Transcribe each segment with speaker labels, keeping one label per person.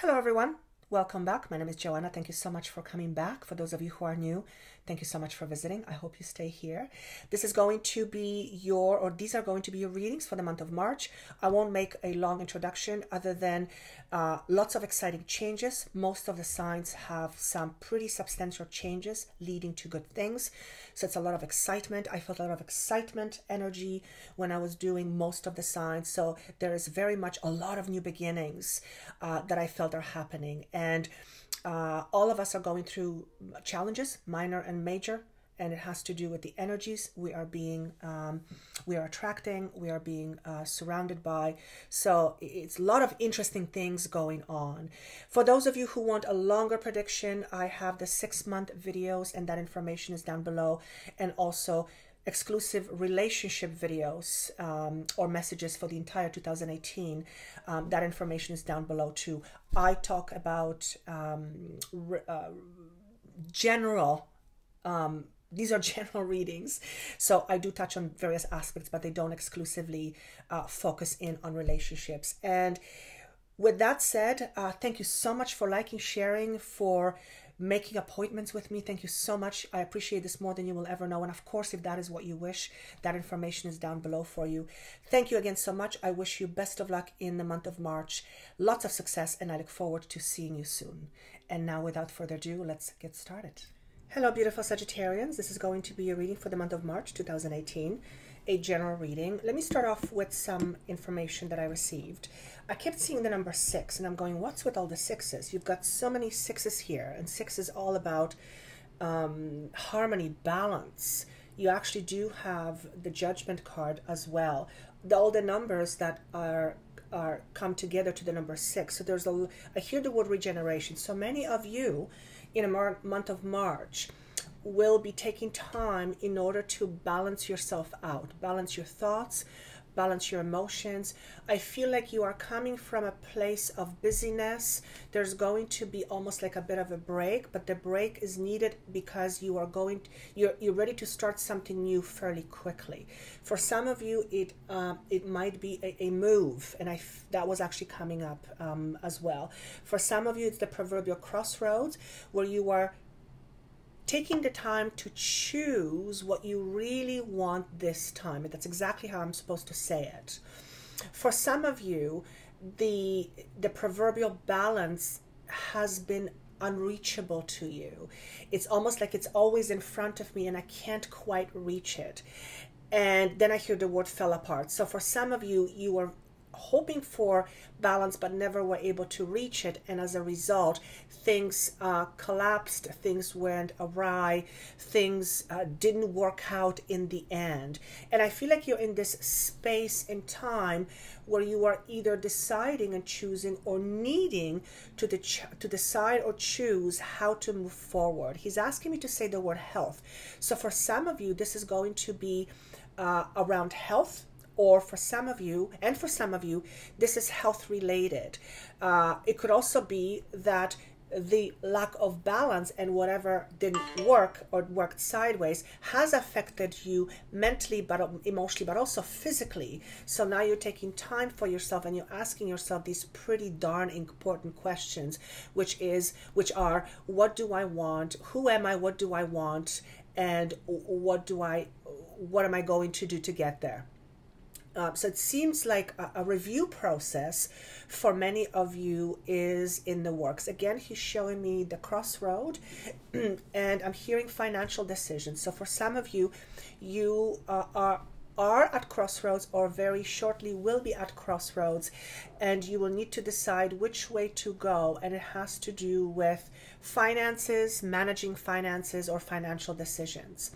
Speaker 1: Hello everyone, welcome back. My name is Joanna. Thank you so much for coming back. For those of you who are new, thank you so much for visiting. I hope you stay here. This is going to be these are going to be your readings for the month of March. I won't make a long introduction other than lots of exciting changes. Most of the signs have some pretty substantial changes leading to good things. So it's a lot of excitement. I felt a lot of excitement, energy when I was doing most of the signs. So there is very much a lot of new beginnings that I felt are happening. And all of us are going through challenges, minor and major, and it has to do with the energies we are attracting, we are being surrounded by. So it's a lot of interesting things going on. For those of you who want a longer prediction, I have the 6-month videos, and that information is down below, and also exclusive relationship videos or messages for the entire 2018. That information is down below too. I talk about general these are general readings, so I do touch on various aspects, but they don't exclusively focus in on relationships. And with that said, thank you so much for liking, sharing, for making appointments with me. Thank you so much. I appreciate this more than you will ever know. And of course, if that is what you wish, that information is down below for you. Thank you again so much. I wish you best of luck in the month of March. Lots of success, and I look forward to seeing you soon. And now, without further ado, let's get started. Hello, beautiful Sagittarians. This is going to be a reading for the month of March 2018, a general reading. Let me start off with some information that I received. I kept seeing the number 6, and I'm going, what's with all the 6s? You've got so many 6s here, and 6 is all about harmony, balance. You actually do have the Judgment card as well. All the numbers that are come together to the number 6. So there's I hear the word regeneration. So many of you in a month of March will be taking time in order to balance yourself out, balance your thoughts, balance your emotions. I feel like you are coming from a place of busyness. There's going to be almost like a bit of a break, but the break is needed because you are you're ready to start something new fairly quickly. For some of you, it might be a move, and that was actually coming up as well. For some of you, it's the proverbial crossroads where you are taking the time to choose what you really want this time. And that's exactly how I'm supposed to say it. For some of you, the proverbial balance has been unreachable to you. It's almost like it's always in front of me and I can't quite reach it. And then I hear the word fell apart. So for some of you, you are hoping for balance but never were able to reach it, and as a result things collapsed, things went awry, things didn't work out in the end. And I feel like you're in this space in time where you are either deciding and choosing or needing to decide or choose how to move forward. He's asking me to say the word health. So for some of you, this is going to be around health, or for some of you, and for some of you, this is health related. It could also be that the lack of balance and whatever didn't work or worked sideways has affected you mentally, but emotionally, but also physically. So now you're taking time for yourself and you're asking yourself these pretty darn important questions, which are, what do I want? Who am I? What do I want? And what am I going to do to get there? So it seems like a review process for many of you is in the works. Again, he's showing me the crossroad, and I'm hearing financial decisions. So for some of you, you are at crossroads, or very shortly will be at crossroads, and you will need to decide which way to go. And it has to do with finances, managing finances, or financial decisions.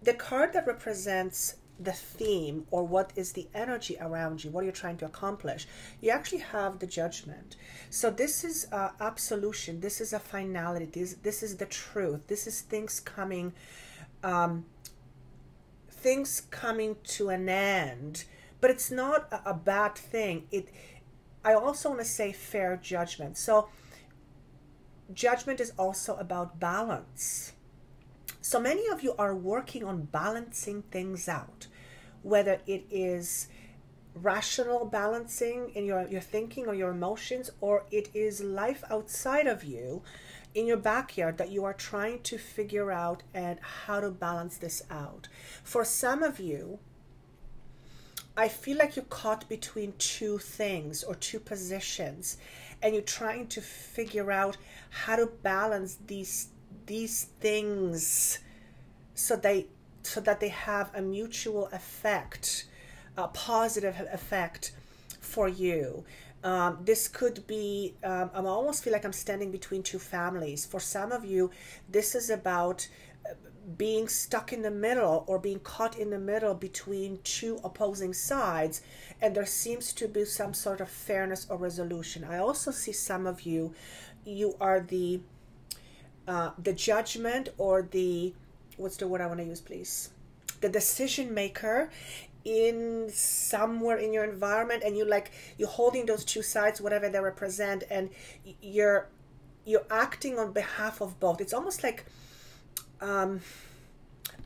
Speaker 1: The card that represents the theme, or what is the energy around you, what you're trying to accomplish, you actually have the Judgment. So this is absolution, this is a finality, this is the truth, this is things coming to an end. But it's not a bad thing. I also want to say fair judgment. So Judgment is also about balance. So many of you are working on balancing things out, whether it is rational balancing in your thinking or your emotions, or it is life outside of you in your backyard that you are trying to figure out and how to balance this out. For some of you, I feel like you're caught between two things or two positions, and you're trying to figure out how to balance these things so that they have a mutual effect, a positive effect for you. This could be, I almost feel like I'm standing between two families. For some of you, this is about being stuck in the middle or being caught in the middle between two opposing sides, and there seems to be some sort of fairness or resolution. I also see some of you, you are the judgment, or the, what's the word I want to use, please? The decision maker in somewhere in your environment, and you're holding those two sides, whatever they represent, and you're acting on behalf of both. It's almost like a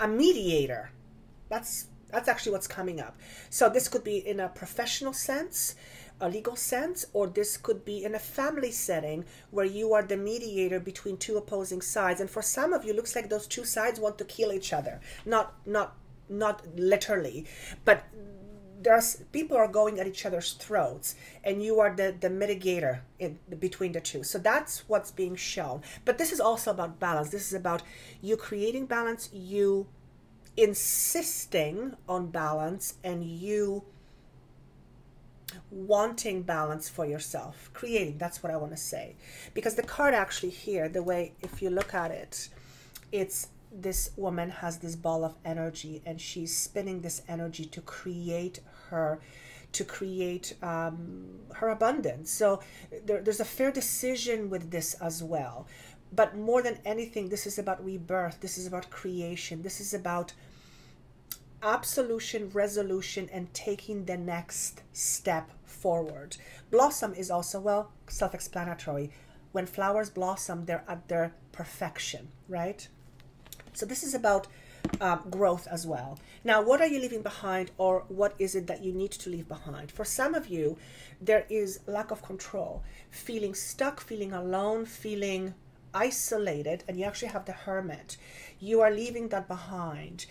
Speaker 1: mediator. That's actually what's coming up. So this could be in a professional sense, a legal sense, or this could be in a family setting where you are the mediator between two opposing sides. And for some of you, it looks like those two sides want to kill each other. Not literally, but people are going at each other's throats, and you are the mitigator in between the two. So that's what's being shown. But this is also about balance. This is about you creating balance, you insisting on balance, and you wanting balance for yourself. Creating, that's what I want to say. Because the card actually here, the way, if you look at it, it's this woman has this ball of energy, and she's spinning this energy to create her abundance. So there's a fair decision with this as well. But more than anything, this is about rebirth. This is about creation. This is about absolution, resolution, and taking the next step forward. Blossom is also, well, self-explanatory. When flowers blossom, they're at their perfection, right? So this is about growth as well. Now, what are you leaving behind, or what is it that you need to leave behind? For some of you, there is lack of control, feeling stuck, feeling alone, feeling isolated, and you actually have the Hermit. You are leaving that behind.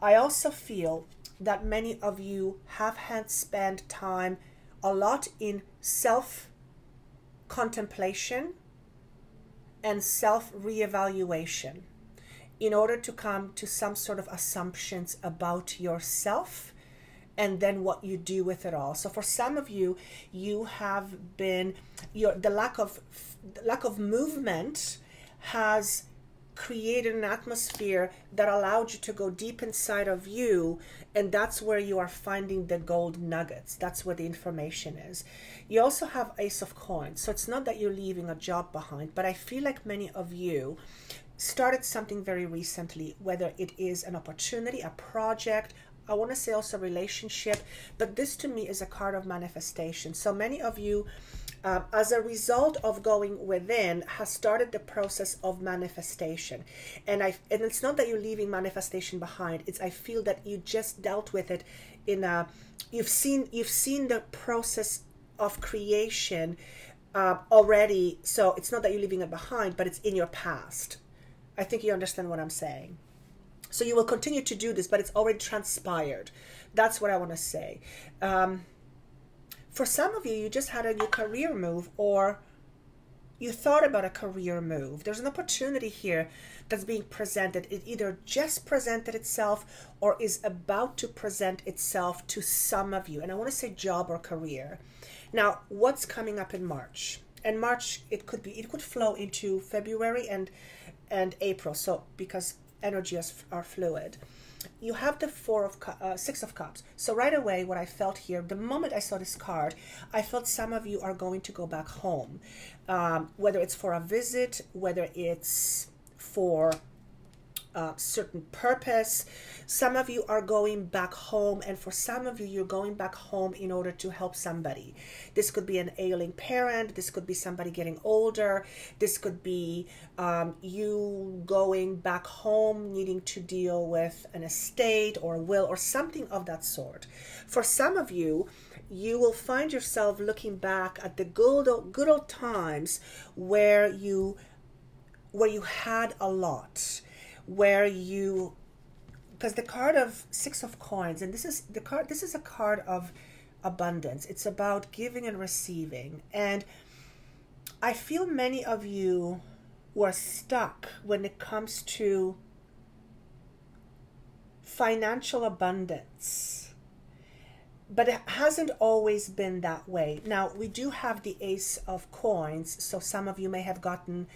Speaker 1: I also feel that many of you have had spent time a lot in self-contemplation and self-reevaluation in order to come to some sort of assumptions about yourself and then what you do with it all. So for some of you, you have been, the lack of movement has created an atmosphere that allowed you to go deep inside of you, and that's where you are finding the gold nuggets. That's where the information is. You also have Ace of Coins, so it's not that you're leaving a job behind, but I feel like many of you started something very recently, whether it is an opportunity, a project, I want to say also a relationship, but this to me is a card of manifestation. So many of you, as a result of going within, has started the process of manifestation. And it's not that you're leaving manifestation behind. It's, I feel that you just dealt with it in a, you've seen the process of creation already. So it's not that you're leaving it behind, but it's in your past. I think you understand what I'm saying. So you will continue to do this, but it's already transpired. That's what I want to say. For some of you, you just had a new career move, or you thought about a career move. There's an opportunity here that's being presented. It either just presented itself or is about to present itself to some of you. And I want to say job or career. Now, what's coming up in March? And March, it could flow into February and April. So because energies are fluid. You have the Six of Cups. So right away, what I felt here, the moment I saw this card, I felt some of you are going to go back home. Whether it's for a visit, whether it's for certain purpose. Some of you are going back home, and for some of you, you're going back home in order to help somebody. This could be an ailing parent. This could be somebody getting older. This could be you going back home needing to deal with an estate or a will or something of that sort. For some of you, you will find yourself looking back at the good old times where you had a lot, where you, because the card of Six of Coins, and this is a card of abundance. It's about giving and receiving. And I feel many of you were stuck when it comes to financial abundance. But it hasn't always been that way. Now, we do have the Ace of Coins, so some of you may have gotten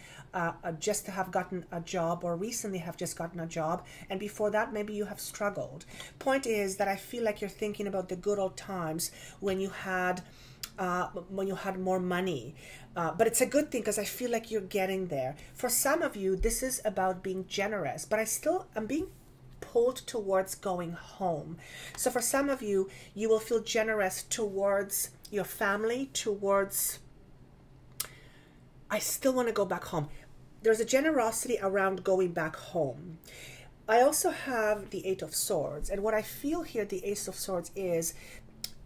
Speaker 1: just have gotten a job, or recently have just gotten a job, and before that maybe you have struggled. Point is that I feel like you're thinking about the good old times when you had more money. But it's a good thing, because I feel like you're getting there. For some of you, this is about being generous, but I'm being pulled towards going home. So for some of you, you will feel generous towards your family, towards, I still want to go back home. There's a generosity around going back home. I also have the Eight of Swords, and what I feel here, the Ace of Swords, is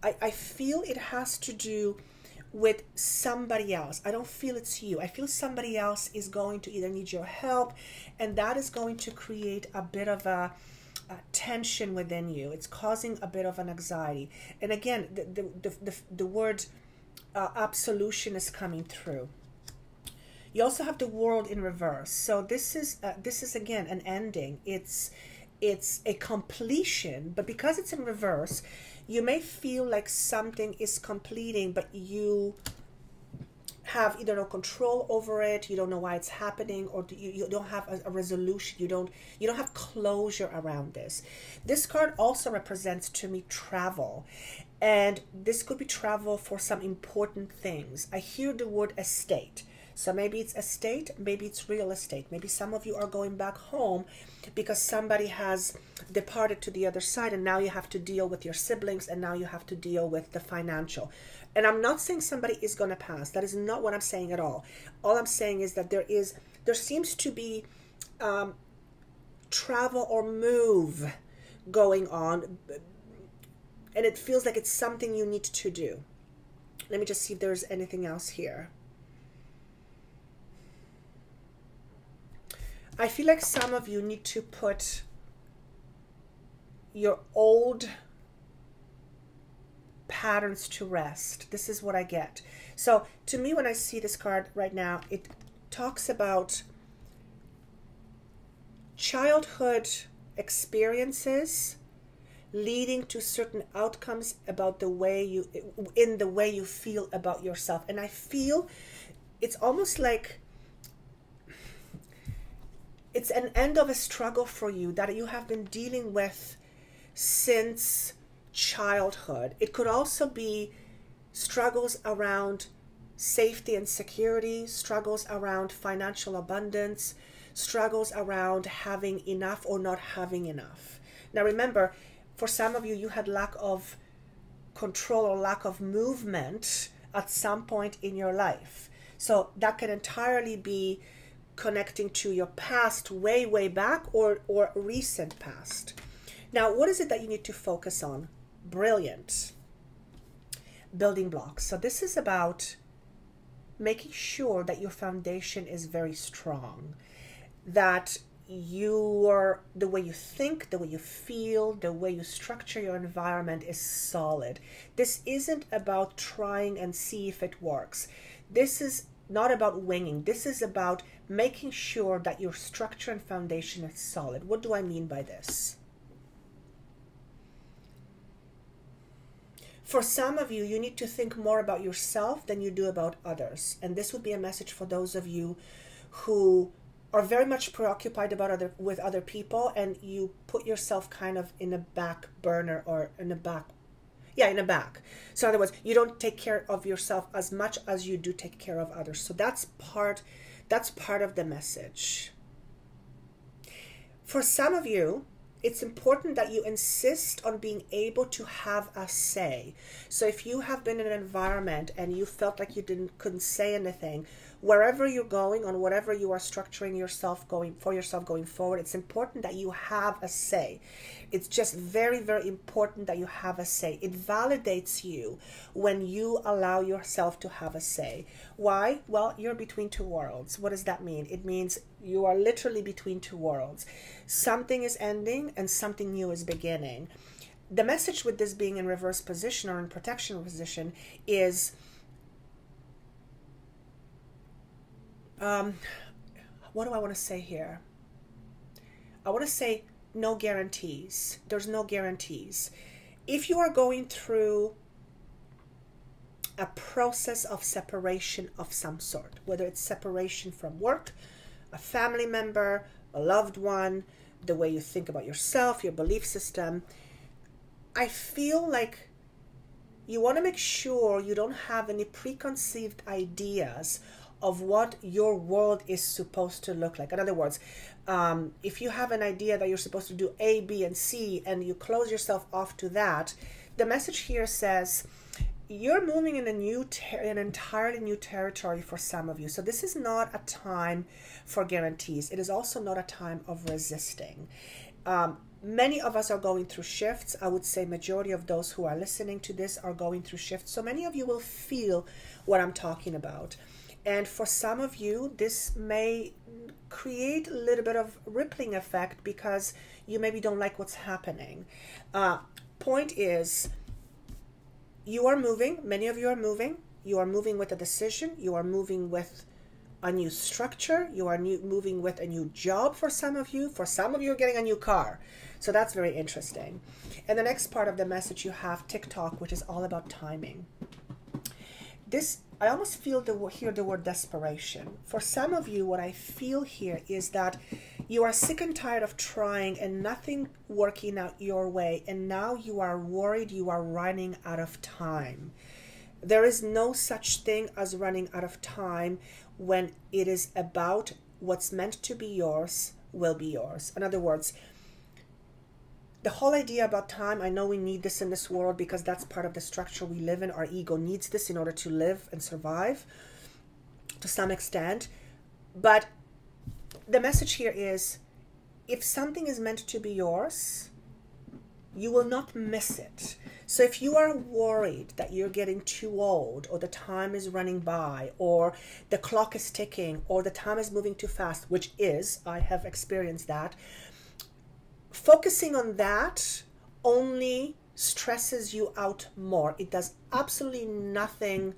Speaker 1: I feel it has to do with somebody else. I don't feel it's you. I feel somebody else is going to either need your help, and that is going to create a bit of a tension within you. It's causing a bit of an anxiety. And again, the word absolution is coming through. You also have the World in reverse. So this is again an ending. It's a completion, but because it's in reverse, you may feel like something is completing, but you have either no control over it, you don't know why it's happening, or you don't have a resolution, you don't have closure around this. This card also represents to me travel, and this could be travel for some important things. I hear the word estate. So maybe it's estate, maybe it's real estate. Maybe some of you are going back home because somebody has departed to the other side, and now you have to deal with your siblings, and now you have to deal with the financial. And I'm not saying somebody is going to pass. That is not what I'm saying at all. All I'm saying is that there seems to be travel or move going on, and it feels like it's something you need to do. Let me just see if there's anything else here. I feel like some of you need to put your old patterns to rest. This is what I get. So to me, when I see this card right now, it talks about childhood experiences leading to certain outcomes about the way you feel about yourself. And I feel it's almost like it's an end of a struggle for you that you have been dealing with since childhood. It could also be struggles around safety and security, struggles around financial abundance, struggles around having enough or not having enough. Now remember, for some of you, you had lack of control or lack of movement at some point in your life. So that can entirely be connecting to your past, way back, or recent past. Now, what is it that you need to focus on? Brilliant. Building blocks. So this is about making sure that your foundation is very strong, that the way you think, the way you feel, the way you structure your environment is solid. This isn't about trying and see if it works. This is not about winging. This is about making sure that your structure and foundation is solid. What do I mean by this? For some of you, you need to think more about yourself than you do about others. And this would be a message for those of you who are very much preoccupied with other people, and you put yourself kind of in a back burner, or in the back. So in other words, you don't take care of yourself as much as you do take care of others. So that's part of the message. For some of you, it's important that you insist on being able to have a say. So if you have been in an environment and you felt like you couldn't say anything, wherever you're going, on whatever you are structuring yourself going forward, it's important that you have a say. It's just very, very important that you have a say. It validates you when you allow yourself to have a say. Why? Well, you're between two worlds. What does that mean? It means you are literally between two worlds. Something is ending and something new is beginning. The message with this being in reverse position or in protection position is, what do I want to say here? I want to say no guarantees. There's no guarantees. If you are going through a process of separation of some sort, whether it's separation from work, a family member, a loved one, the way you think about yourself, your belief system, I feel like you want to make sure you don't have any preconceived ideas of what your world is supposed to look like. In other words, if you have an idea that you're supposed to do A, B, and C, and you close yourself off to that, the message here says you're moving in an entirely new territory for some of you. So this is not a time for guarantees. It is also not a time of resisting. Many of us are going through shifts. I would say majority of those who are listening to this are going through shifts. So many of you will feel what I'm talking about. And for some of you, this may create a little bit of rippling effect because you maybe don't like what's happening. Point is, you are moving. Many of you are moving. You are moving with a decision. You are moving with a new structure. You are moving with a new job for some of you. For some of you, you're getting a new car. So that's very interesting. And the next part of the message, you have TikTok, which is all about timing. This, I almost feel hear the word desperation. For some of you, what I feel here is that you are sick and tired of trying and nothing working out your way. And now you are worried you are running out of time. There is no such thing as running out of time when it is about what's meant to be yours will be yours. In other words, the whole idea about time, I know we need this in this world because that's part of the structure we live in. Our ego needs this in order to live and survive to some extent. But the message here is, if something is meant to be yours, you will not miss it. So if you are worried that you're getting too old, or the time is running by, or the clock is ticking, or the time is moving too fast, which is, I have experienced that, focusing on that only stresses you out more. It does absolutely nothing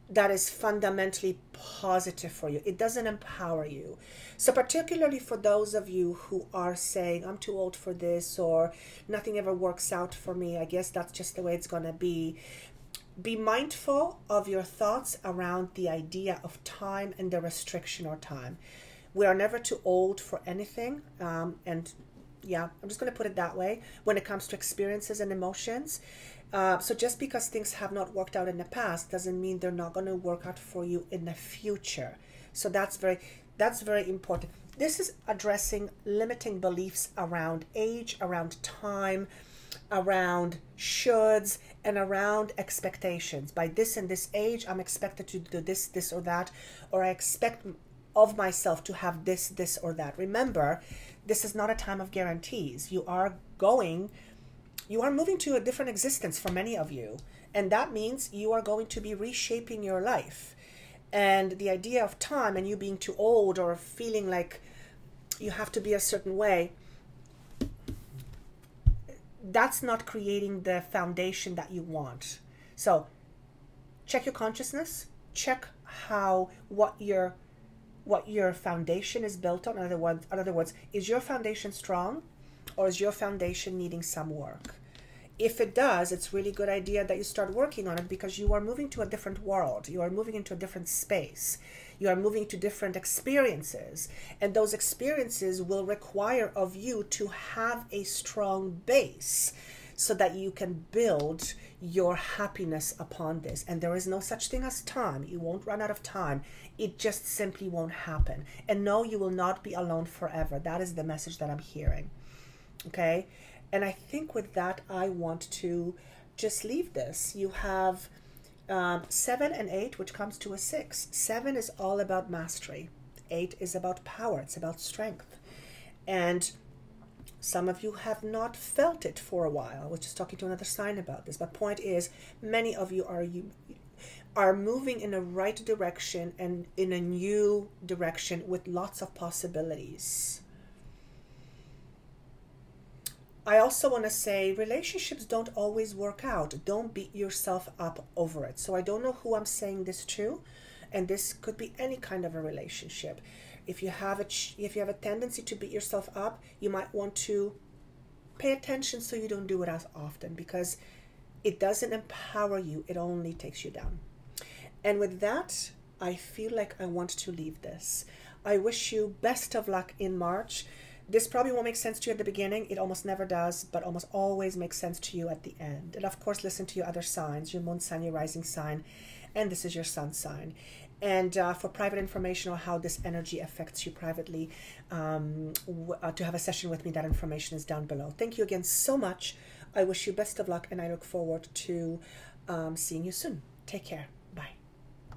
Speaker 1: that is fundamentally positive for you. It doesn't empower you. So particularly for those of you who are saying, I'm too old for this, or nothing ever works out for me, I guess that's just the way it's going to be. Be mindful of your thoughts around the idea of time and the restriction of time. We are never too old for anything. And yeah, I'm just going to put it that way when it comes to experiences and emotions. So just because things have not worked out in the past doesn't mean they're not going to work out for you in the future. So that's very important. This is addressing limiting beliefs around age, around time, around shoulds, and around expectations. By this and this age, I'm expected to do this, this, or that, or I expect of myself to have this, this, or that. Remember, this is not a time of guarantees. You are moving to a different existence for many of you. And that means you are going to be reshaping your life. And the idea of time and you being too old or feeling like you have to be a certain way, that's not creating the foundation that you want. So check your consciousness, check what your foundation is built on. In other words, is your foundation strong, or is your foundation needing some work? If it does, it's a really good idea that you start working on it, because you are moving to a different world. You are moving into a different space. You are moving to different experiences. And those experiences will require of you to have a strong base. so that you can build your happiness upon this. And there is no such thing as time. You won't run out of time. It just simply won't happen. And no, you will not be alone forever. That is the message that I'm hearing. Okay? And I think with that, I want to just leave this. You have 7 and 8, which comes to a 6. 7 is all about mastery. 8 is about power. It's about strength. And some of you have not felt it for a while. I was just talking to another sign about this. But point is, many of you are moving in a right direction and in a new direction with lots of possibilities. I also want to say relationships don't always work out. Don't beat yourself up over it. So I don't know who I'm saying this to, and this could be any kind of a relationship. If you have a tendency to beat yourself up, you might want to pay attention so you don't do it as often, because it doesn't empower you. It only takes you down. And with that, I feel like I want to leave this. I wish you best of luck in March. This probably won't make sense to you at the beginning. It almost never does, but almost always makes sense to you at the end. And of course, listen to your other signs, your moon sign, your rising sign, and this is your sun sign. And for private information on how this energy affects you privately, to have a session with me, that information is down below. Thank you again so much. I wish you best of luck, and I look forward to seeing you soon. Take care.